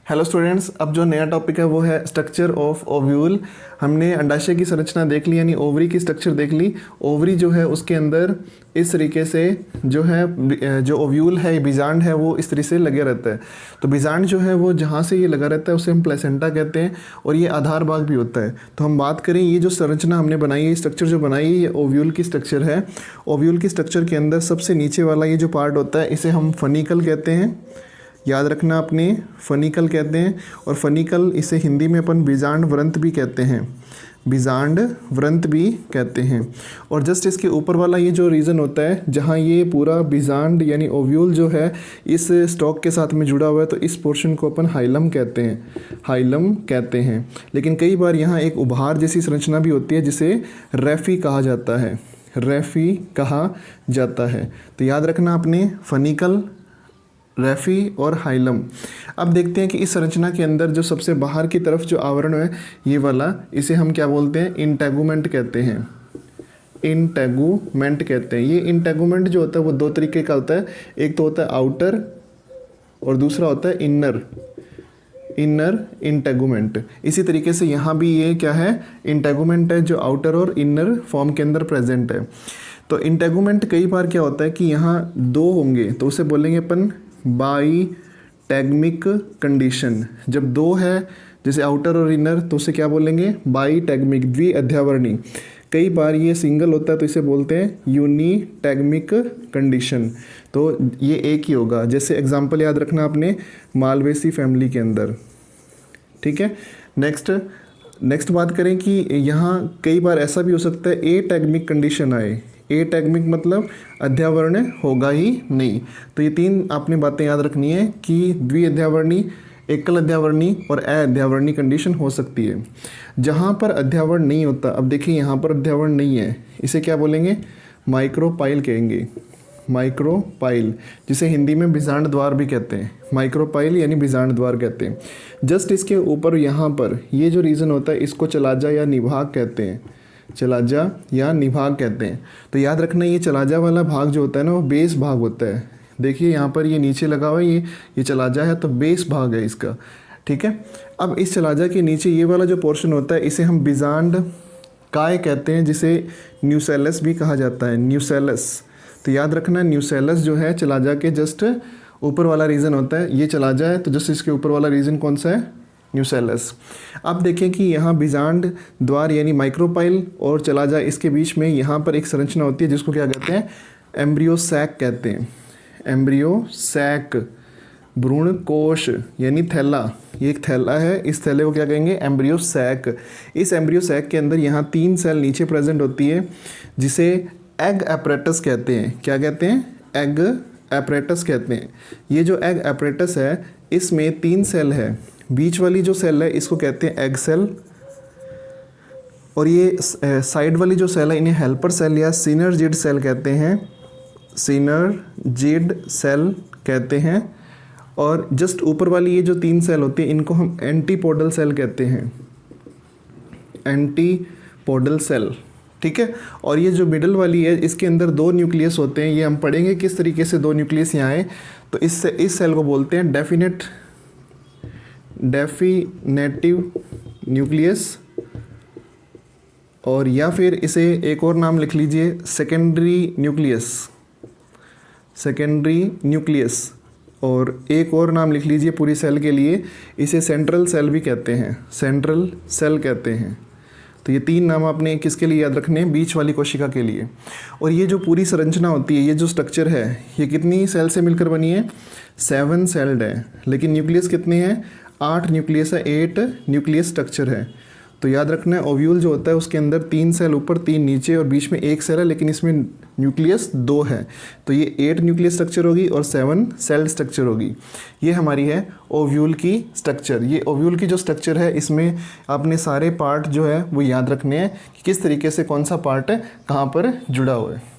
Hello students, अब जो नया टॉपिक है वो है स्ट्रक्चर ऑफ ओव्यूल। हमने अंडाशय की संरचना देख ली, यानी ओवरी की स्ट्रक्चर देख ली। ओवरी जो है उसके अंदर इस तरीके से जो है जो ओव्यूल है, बीजांड है, वो इस तरीके से लगे रहता है। तो बीजांड जो है वो जहाँ से ये लगा रहता है उसे हम प्लेसेंटा कहते हैं, और ये आधार भाग भी होता है। तो हम बात करें, ये जो संरचना हमने बनाई है, स्ट्रक्चर जो बनाई है, ये ओव्यूल की स्ट्रक्चर है। ओव्यूल की स्ट्रक्चर के अंदर सबसे नीचे वाला ये जो पार्ट होता है इसे हम फनिकल कहते हैं। याद रखना आपने, फनिकल कहते हैं। और फनिकल इसे हिंदी में अपन बीजांड व्रंत भी कहते हैं, बीजांड व्रंत भी कहते हैं। और जस्ट इसके ऊपर वाला ये जो रीजन होता है जहाँ ये पूरा बीजांड यानी ओव्यूल जो है इस स्टॉक के साथ में जुड़ा हुआ है, तो इस पोर्शन को अपन हाइलम कहते हैं, हाइलम कहते हैं। लेकिन कई बार यहाँ एक उभार जैसी संरचना भी होती है जिसे रेफी कहा जाता है, रेफी कहा जाता है। तो याद रखना आपने, फनिकल, रेफी और हाइलम। अब देखते हैं कि इस संरचना के अंदर जो सबसे बाहर की तरफ जो आवरण है ये वाला, इसे हम क्या बोलते हैं? इंटेगुमेंट कहते हैं, इंटेगुमेंट कहते हैं। ये इंटेगुमेंट जो होता है वो दो तरीके का होता है, एक तो होता है आउटर और दूसरा होता है इनर, इनर इंटेगुमेंट। इसी तरीके से यहाँ भी ये क्या है? इंटेगुमेंट है जो आउटर और इनर फॉर्म के अंदर प्रेजेंट है। तो इंटेगुमेंट कई बार क्या होता है कि यहाँ दो होंगे तो उसे बोलेंगे अपन बाई टैगमिक कंडीशन। जब दो है जैसे आउटर और इनर तो उसे क्या बोलेंगे? बाई टैगमिक, द्वि अध्यावरणी। कई बार ये सिंगल होता है तो इसे बोलते हैं यूनी टैगमिक कंडीशन। तो ये एक ही होगा। जैसे एग्जांपल याद रखना आपने, मालवेसी फैमिली के अंदर। ठीक है, नेक्स्ट बात करें कि यहाँ कई बार ऐसा भी हो सकता है ए टैगमिक कंडीशन आए। ए टैगमिक मतलब अध्यावर्ण होगा ही नहीं। तो ये तीन आपने बातें याद रखनी है कि द्वि अध्यावरणी, एकल अध्यावरणी और अध्यावरणी कंडीशन हो सकती है। जहाँ पर अध्यावरण नहीं होता, अब देखिए यहाँ पर अध्यावरण नहीं है, इसे क्या बोलेंगे? माइक्रोपाइल कहेंगे, माइक्रोपाइल, जिसे हिंदी में बीजांड द्वार भी कहते हैं। माइक्रोपाइल यानी बीजांड द्वार कहते हैं। जस्ट इसके ऊपर यहाँ पर ये जो रीजन होता है इसको चलाजा या निभाग कहते हैं, चलाजा या निभाग कहते हैं। तो याद रखना, ये चलाजा वाला भाग जो होता है ना वो बेस भाग होता है। देखिए यहाँ पर ये नीचे लगा हुआ है, ये चलाजा है तो बेस भाग है इसका। ठीक है, अब इस चलाजा के नीचे ये वाला जो पोर्शन होता है इसे हम बीजांड काय कहते हैं, जिसे न्यूसेलस भी कहा जाता है, न्यूसेलस। तो याद रखना, न्यूसेलस जो है चलाजा के जस्ट ऊपर वाला रीजन होता है। ये चलाजा है तो जस्ट इसके ऊपर वाला रीजन कौन सा है? न्यूसेलस। अब देखें कि यहाँ बीजांड द्वार यानी माइक्रोपाइल और चलाजा, इसके बीच में यहाँ पर एक संरचना होती है जिसको क्या कहते हैं? एम्ब्रियो सैक कहते हैं, एम्ब्रियो सैक। भ्रूण कोश यानी थैला, ये एक थैला है, इस थैले को क्या कहेंगे? Embryo sac. इस एम्ब्रियो सैक के अंदर यहाँ 3 सेल नीचे प्रेजेंट होती है जिसे एग एपरेटस कहते हैं। क्या कहते हैं? एग एपरेटस कहते हैं। ये जो एग एपरेटस है इसमें 3 सेल है। बीच वाली जो सेल है इसको कहते हैं एग सेल, और ये साइड वाली जो सेल है इन्हें हेल्पर सेल या सिनर्जिड सेल कहते हैं, सिनर्जिड सेल कहते हैं। और जस्ट ऊपर वाली ये जो 3 सेल होती हैं इनको हम एंटीपोडल सेल कहते हैं, एंटीपोडल सेल। ठीक है, और ये जो मिडल वाली है इसके अंदर 2 न्यूक्लियस होते हैं। ये हम पढ़ेंगे किस तरीके से 2 न्यूक्लियस यहाँ आए। तो इस सेल को बोलते हैं डेफिनेटिव न्यूक्लियस, और या फिर इसे एक और नाम लिख लीजिए, सेकेंडरी न्यूक्लियस, सेकेंडरी न्यूक्लियस। और एक और नाम लिख लीजिए पूरी सेल के लिए, इसे सेंट्रल सेल भी कहते हैं, सेंट्रल सेल कहते हैं। तो ये 3 नाम आपने किसके लिए याद रखने हैं? बीच वाली कोशिका के लिए। और ये जो पूरी संरचना होती है, ये जो स्ट्रक्चर है, ये कितनी सेल से मिलकर बनी है? 7 सेल्ड है। लेकिन न्यूक्लियस कितने हैं? 8 न्यूक्लियस है, 8 न्यूक्लियस स्ट्रक्चर है। तो याद रखना है, ओव्यूल जो होता है उसके अंदर 3 सेल ऊपर, 3 नीचे और बीच में 1 सेल है, लेकिन इसमें न्यूक्लियस 2 है। तो ये 8 न्यूक्लियस स्ट्रक्चर होगी और 7 सेल स्ट्रक्चर होगी। ये हमारी है ओव्यूल की स्ट्रक्चर। ये ओव्यूल की जो स्ट्रक्चर है इसमें आपने सारे पार्ट जो है वो याद रखने हैं कि किस तरीके से कौन सा पार्ट कहाँ पर जुड़ा हुआ है।